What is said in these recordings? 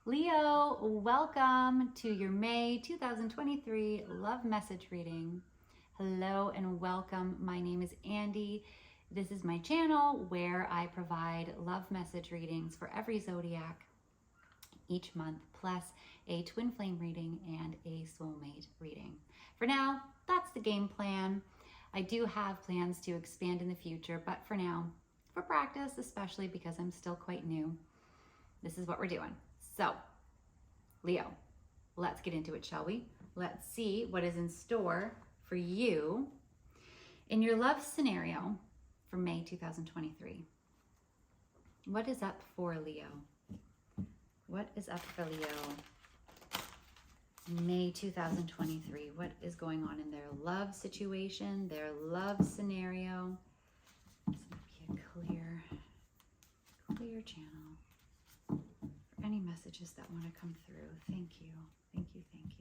Leo, welcome to your May 2023 love message reading. Hello and welcome. My name is Andi. This is my channel where I provide love message readings for every zodiac each month, plus a twin flame reading and a soulmate reading. For now, that's the game plan. I do have plans to expand in the future, but for now, for practice, especially because I'm still quite new, this is what we're doing. So, Leo, let's get into it, shall we? Let's see what is in store for you in your love scenario for May 2023. What is up for Leo? What is up for Leo? May 2023. What is going on in their love situation, their love scenario? This might be a clear channel. Any messages that want to come through. Thank you. Thank you. Thank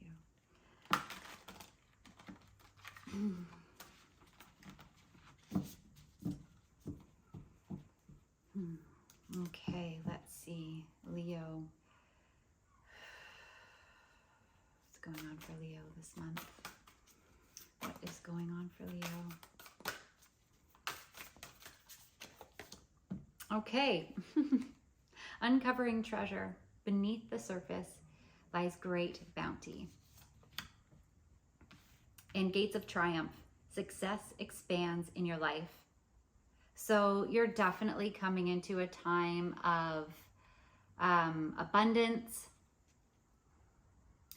you. Okay, let's see. Leo. What's going on for Leo this month? What is going on for Leo? Okay. Uncovering treasure. Beneath the surface lies great bounty. And gates of triumph. Success expands in your life. So you're definitely coming into a time of abundance.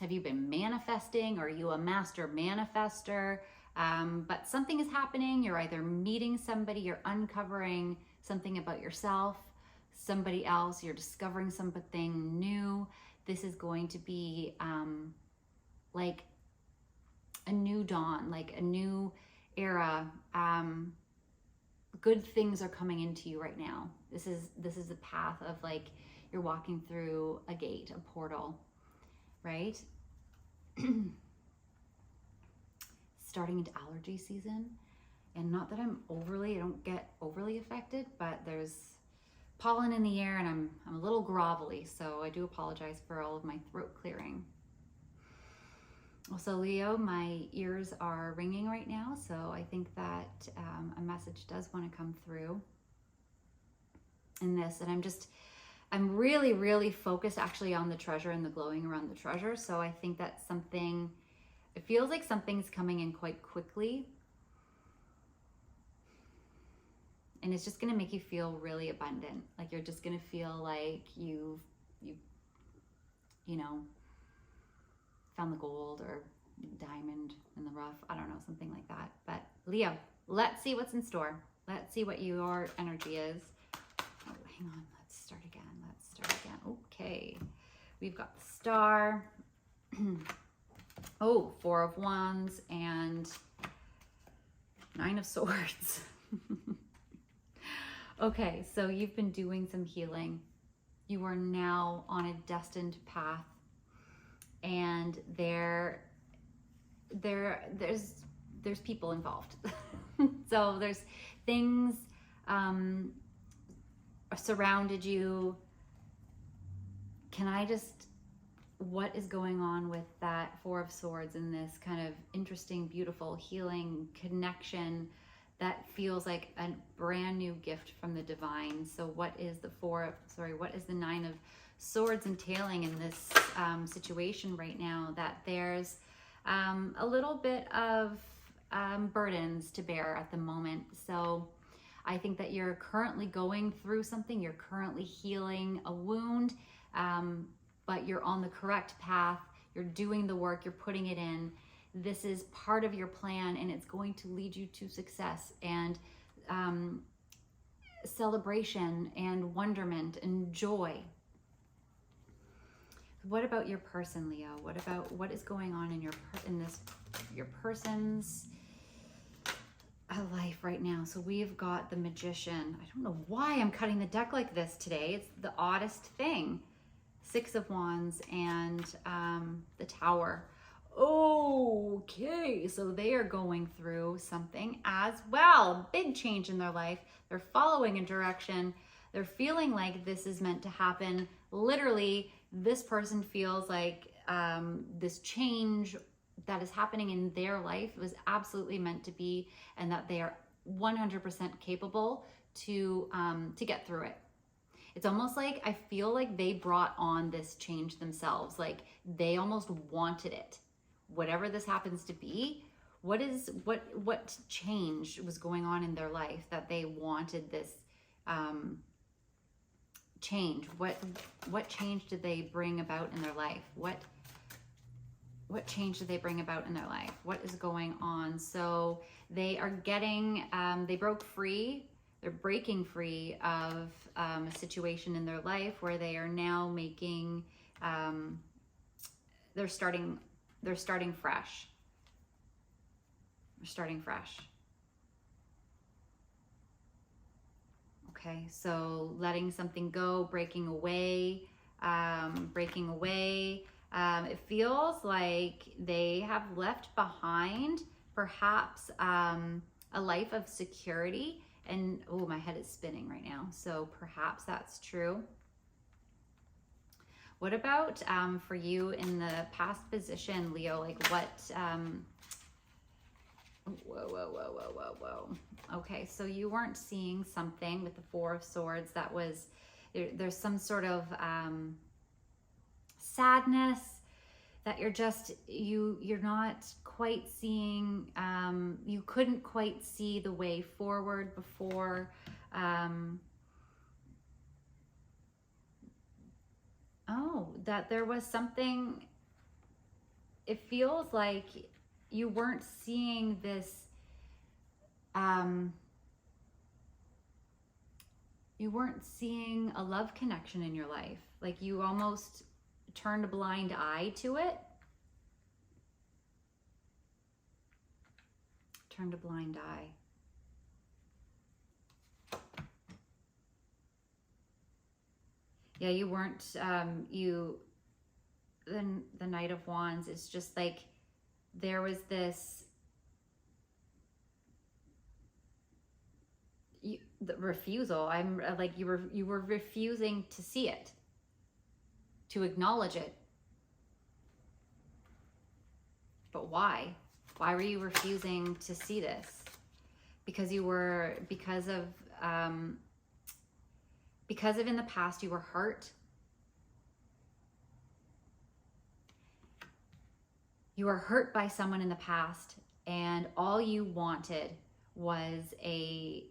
Have you been manifesting? Or are you a master manifester? But something is happening. You're either meeting somebody, you're uncovering something about yourself, somebody else, you're discovering something new. This is going to be like a new dawn, like a new era. Good things are coming into you right now. This is a path of like you're walking through a gate, a portal, right? Starting into allergy season, and not that I don't get overly affected, but there's pollen in the air and I'm a little grovelly, so I do apologize for all of my throat clearing. Also, Leo, my ears are ringing right now, so I think that a message does want to come through in this, and I'm really focused actually on the treasure and the glowing around the treasure. So I think that it feels like something's coming in quite quickly. And it's just going to make you feel really abundant. Like you're just going to feel like you found the gold or diamond in the rough. I don't know, something like that. But Leo, let's see what's in store. Let's see what your energy is. Oh, hang on. Let's start again. Okay. We've got the Star. Oh, Four of Wands and Nine of Swords. Okay, so you've been doing some healing. You are now on a destined path, and there's people involved. So there's things surrounded you. What is going on with that Four of Swords and this kind of interesting, beautiful, healing connection that feels like a brand new gift from the divine? So what is what is the Nine of Swords entailing in this situation right now? That there's a little bit of burdens to bear at the moment. So I think that you're currently going through something. You're currently healing a wound, but you're on the correct path. You're doing the work. You're putting it in. This is part of your plan, and it's going to lead you to success and celebration and wonderment and joy. What about your person, Leo? What is going on in your person's life right now? So we've got the Magician. I don't know why I'm cutting the deck like this today. It's the oddest thing. Six of Wands and the Tower. Okay, so they are going through something as well. Big change in their life. They're following a direction. They're feeling like this is meant to happen literally this person feels like this change that is happening in their life was absolutely meant to be, and that they are 100% capable to get through it. It's almost like I feel like they brought on this change themselves. Like they almost wanted it. Whatever this happens to be, what change was going on in their life that they wanted this change? What change did they bring about in their life? What change did they bring about in their life? What is going on? So they are getting, they broke free. They're breaking free of a situation in their life where they are now making, they're starting fresh. They're starting fresh. Okay, so letting something go, breaking away. It feels like they have left behind perhaps a life of security. And oh, my head is spinning right now. So perhaps that's true. What about for you in the past position, Leo? Like what, whoa. Okay, so you weren't seeing something with the Four of Swords that was, there's some sort of sadness that you're not quite seeing, you couldn't quite see the way forward before. That there was something, it feels like you weren't seeing this, you weren't seeing a love connection in your life. Like you almost turned a blind eye to it. Turned a blind eye. Yeah, you weren't, the Knight of Wands, it's just like there was this, the refusal. I'm like, you were refusing to see it, to acknowledge it. But why? Why were you refusing to see this? Because of in the past you were hurt. You were hurt by someone in the past, and all you wanted was you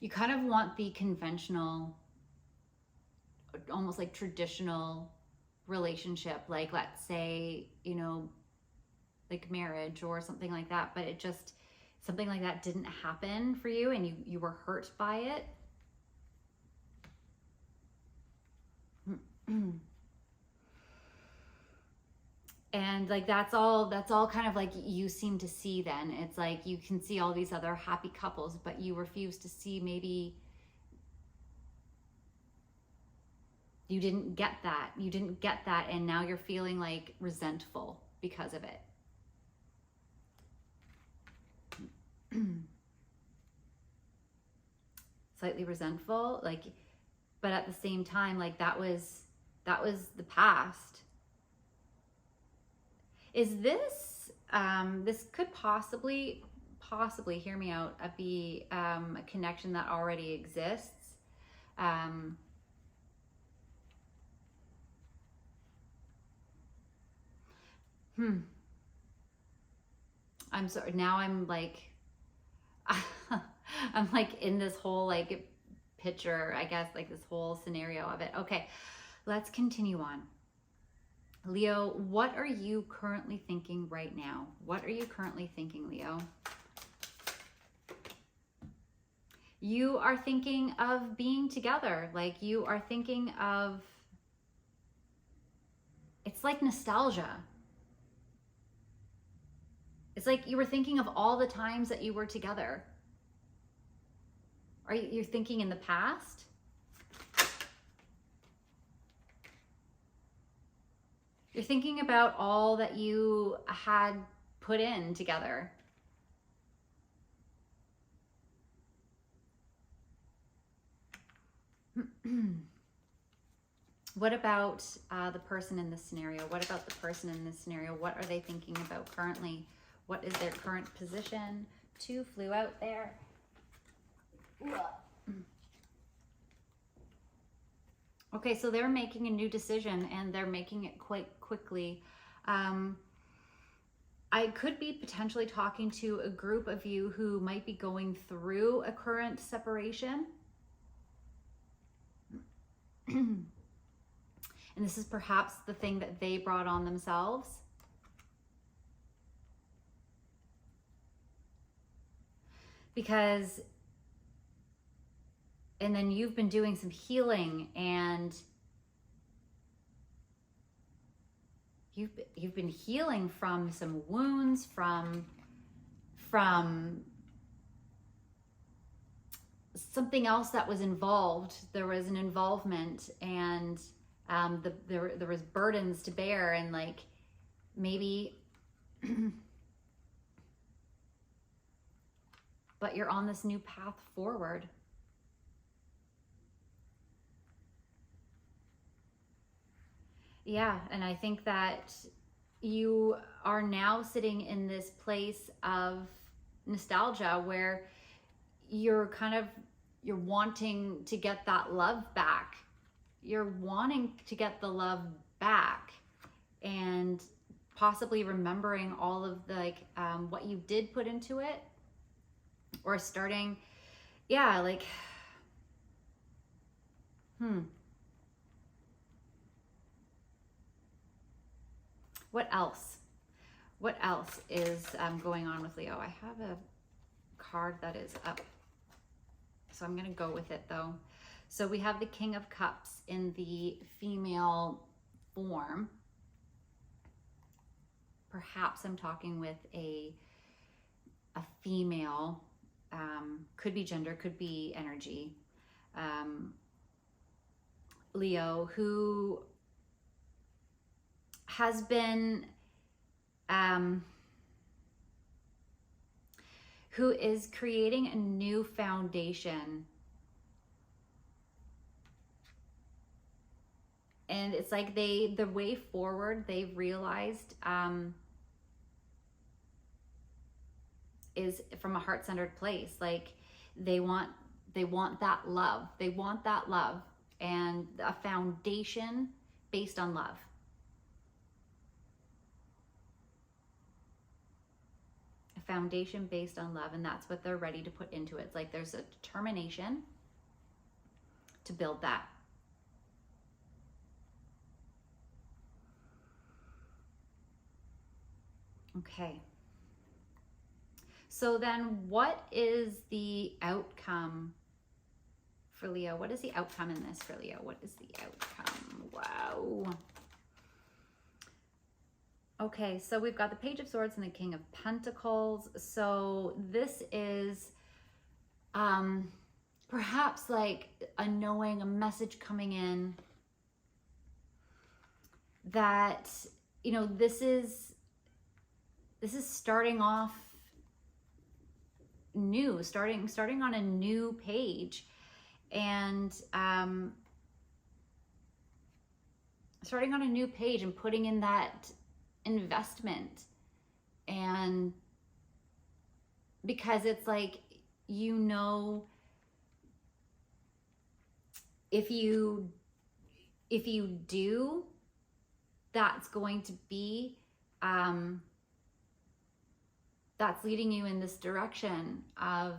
kind of want the conventional, almost like traditional relationship, like let's say, like marriage or something like that, but something like that didn't happen for you, and you were hurt by it. And like that's all kind of like you seem to see then. It's like you can see all these other happy couples, but you refuse to see, maybe you didn't get that, and now you're feeling like resentful because of it. Slightly resentful, like, but at the same time, like that was the past. Is this, this could possibly, hear me out, be a connection that already exists. I'm sorry, now I'm like, I'm like in this whole like picture, I guess, like this whole scenario of it. Okay, let's continue on. Leo, what are you currently thinking right now? What are you currently thinking, Leo? You are thinking of being together. Like you are thinking of, it's like nostalgia. It's like you were thinking of all the times that you were together. You're thinking in the past? You're thinking about all that you had put in together. What about the person in this scenario? What about the person in this scenario? What are they thinking about currently? What is their current position? 2 flew out there. Okay, so they're making a new decision and they're making it quite quickly. I could be potentially talking to a group of you who might be going through a current separation. And this is perhaps the thing that they brought on themselves. Because, and then you've been doing some healing and you've been healing from some wounds, from something else that was involved. There was an involvement, and there was burdens to bear, and like maybe but you're on this new path forward. Yeah, and I think that you are now sitting in this place of nostalgia where you're wanting to get that love back. You're wanting to get the love back, and possibly remembering all of the what you did put into it, or starting, yeah, like, What else? What else is going on with Leo? I have a card that is up, so I'm going to go with it though. So we have the King of Cups in the female form. Perhaps I'm talking with a female, could be gender, could be energy, Leo, who has been, who is creating a new foundation. And it's like the way forward they've realized is from a heart-centered place. Like they want that love. They want that love and a foundation based on love. A foundation based on love, and that's what they're ready to put into it. It's like there's a determination to build that. Okay. So then what is the outcome for Leo? What is the outcome in this for Leo? What is the outcome? Wow. Okay, so we've got the Page of Swords and the King of Pentacles. So this is perhaps like a knowing, a message coming in that, you know, this is starting off new, starting on a new page, and starting on a new page and putting in that investment. And because it's like, you know, if you do, that's going to be that's leading you in this direction of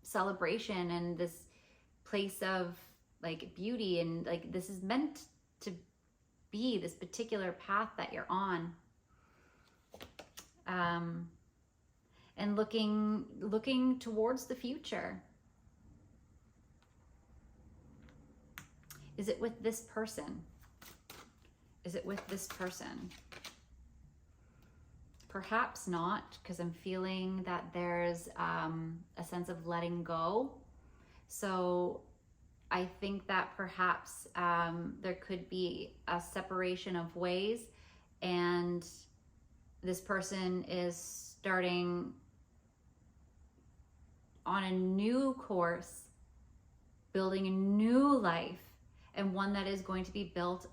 celebration and this place of like beauty, and like this is meant to be this particular path that you're on. And looking towards the future. Is it with this person? Is it with this person? Perhaps not, because I'm feeling that there's a sense of letting go. So I think that perhaps there could be a separation of ways, and this person is starting on a new course, building a new life, and one that is going to be built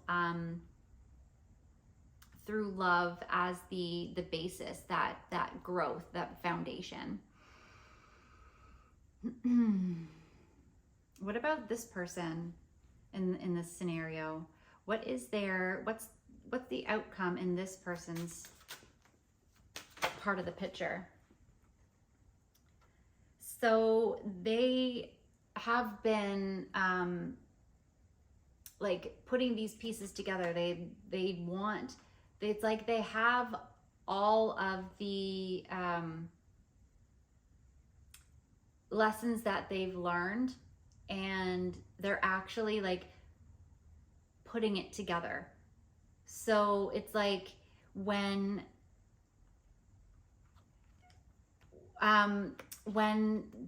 through love as the basis, that growth, that foundation. What about this person in this scenario? What is what's the outcome in this person's part of the picture? So they have been like putting these pieces together. They want, it's like they have all of the lessons that they've learned, and they're actually like putting it together. So it's like when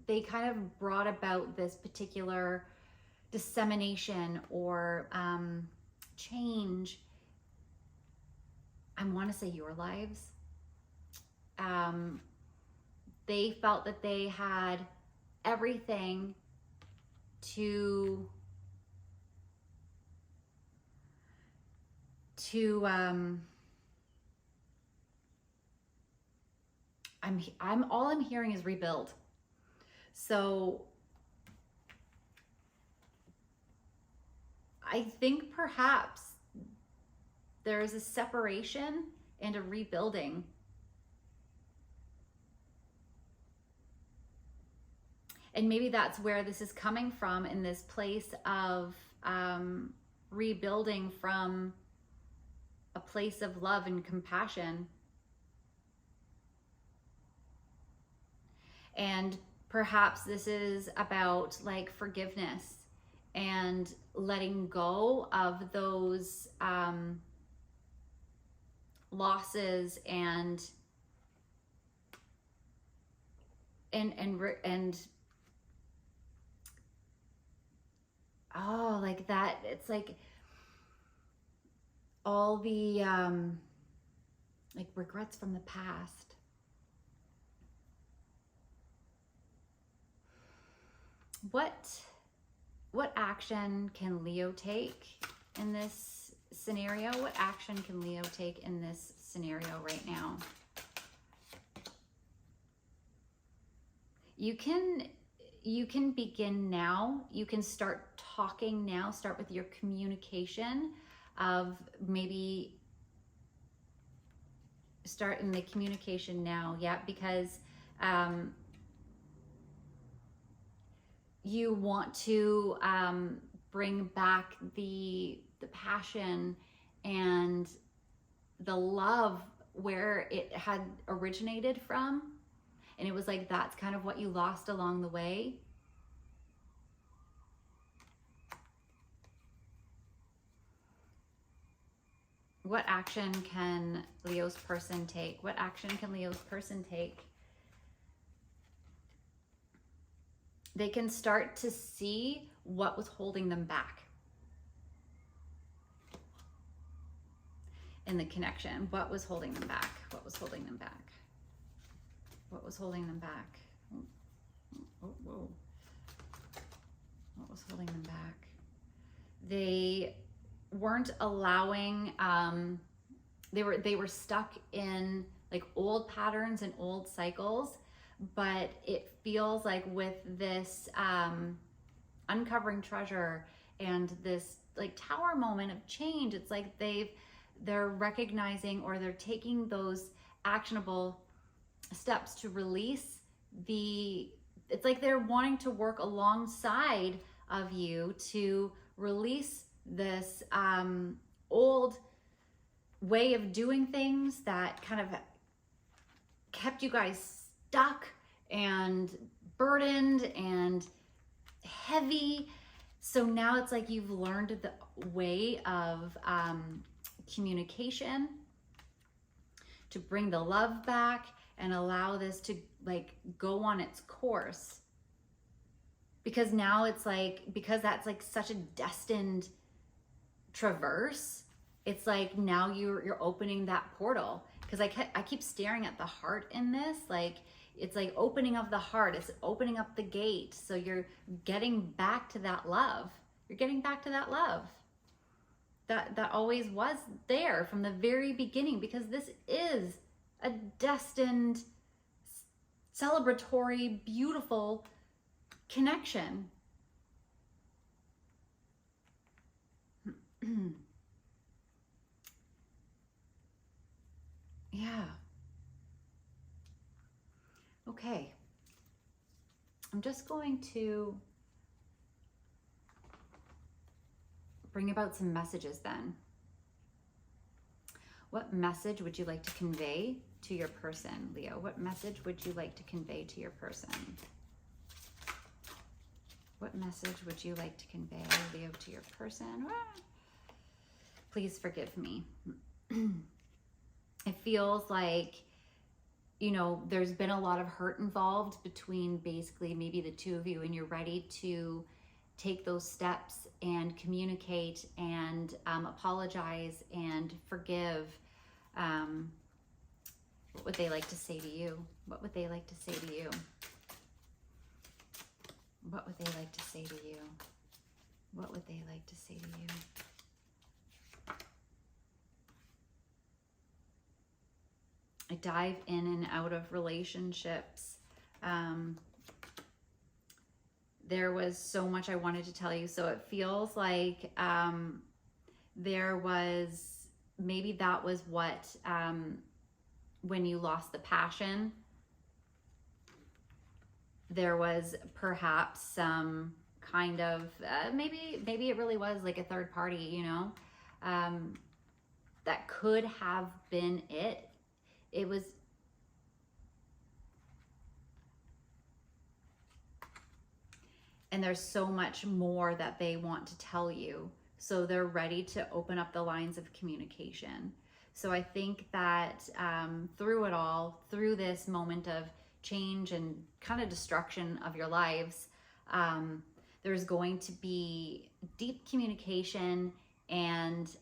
they kind of brought about this particular dissemination or change, I want to say your lives, they felt that they had everything to all I'm hearing is rebuild. So I think perhaps there's a separation and a rebuilding. And maybe that's where this is coming from, in this place of rebuilding from a place of love and compassion. And perhaps this is about like forgiveness and letting go of those losses and oh, like that. It's like all the like regrets from the past. What action can Leo take in this scenario? What action can Leo take in this scenario right now? You can begin now. You can start talking now. Start with your communication of maybe start in the communication now. Yeah, because you want to bring back the passion and the love where it had originated from. And it was like, that's kind of what you lost along the way. What action can Leo's person take? What action can Leo's person take? They can start to see what was holding them back in the connection. What was holding them back? What was holding them back? What was holding them back? Whoa. What was holding them back? They weren't allowing, they were stuck in like old patterns and old cycles, but it feels like with this uncovering treasure and this like tower moment of change, it's like they're recognizing, or they're taking those actionable steps to release it's like they're wanting to work alongside of you to release this old way of doing things that kind of kept you guys stuck and burdened and heavy. So now it's like you've learned the way of communication to bring the love back and allow this to like go on its course. Because now it's like, because that's like such a destined traverse, it's like now you're opening that portal. Because I keep staring at the heart in this, like it's like opening of the heart, it's opening up the gate. So you're getting back to that love. You're getting back to that love that always was there from the very beginning, because this is a destined, celebratory, beautiful connection. Yeah. Okay. I'm just going to bring about some messages then. What message would you like to convey to your person, Leo? What message would you like to convey to your person? What message would you like to convey, Leo, to your person? Please forgive me. It feels like, you know, there's been a lot of hurt involved between basically maybe the two of you, and you're ready to take those steps and communicate and apologize and forgive. What would they like to say to you? What would they like to say to you? What would they like to say to you? What would they like to say to you? I dive in and out of relationships. There was so much I wanted to tell you. So it feels like there was, maybe that was what, when you lost the passion, there was perhaps some kind of, maybe it really was like a third party, you know, that could have been it. It was, and there's so much more that they want to tell you. So they're ready to open up the lines of communication. So I think that through it all, through this moment of change and kind of destruction of your lives, there's going to be deep communication, and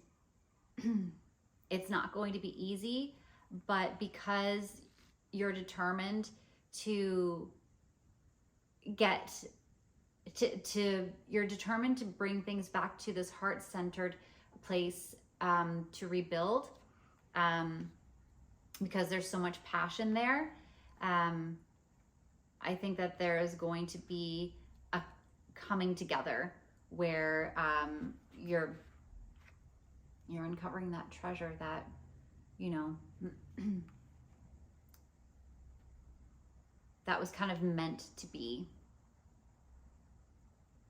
it's not going to be easy, but because you're determined to you're determined to bring things back to this heart-centered place, to rebuild, because there's so much passion there. I think that there is going to be a coming together where you're uncovering that treasure that, you know, that was kind of meant to be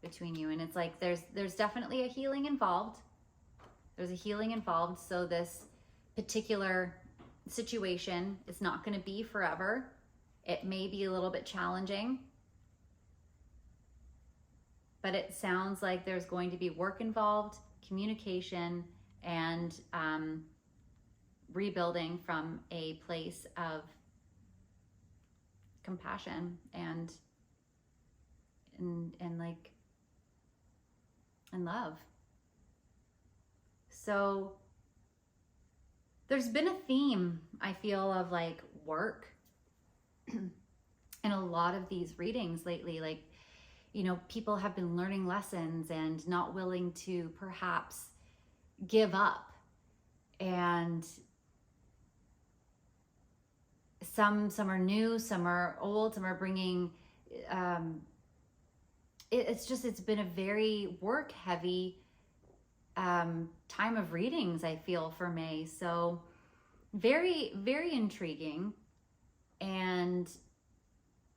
between you. And it's like there's definitely a healing involved. There's a healing involved. So this particular situation is not going to be forever. It may be a little bit challenging, but it sounds like there's going to be work involved, communication, and rebuilding from a place of compassion and like, and love. So there's been a theme, I feel, of like work in a lot of these readings lately. Like, you know, people have been learning lessons and not willing to perhaps give up. And some are new, some are old, some are bringing, it's been a very work heavy time of readings, I feel, for May. So very, very intriguing. And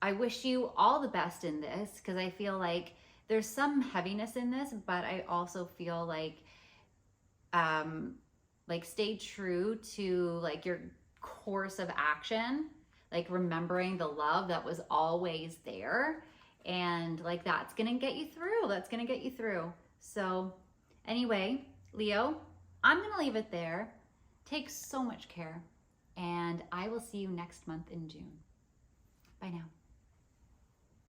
I wish you all the best in this, because I feel like there's some heaviness in this, but I also feel like stay true to like your course of action, like remembering the love that was always there, and like that's gonna get you through. So anyway, Leo, I'm gonna leave it there. Take so much care, and I will see you next month in June. Bye now.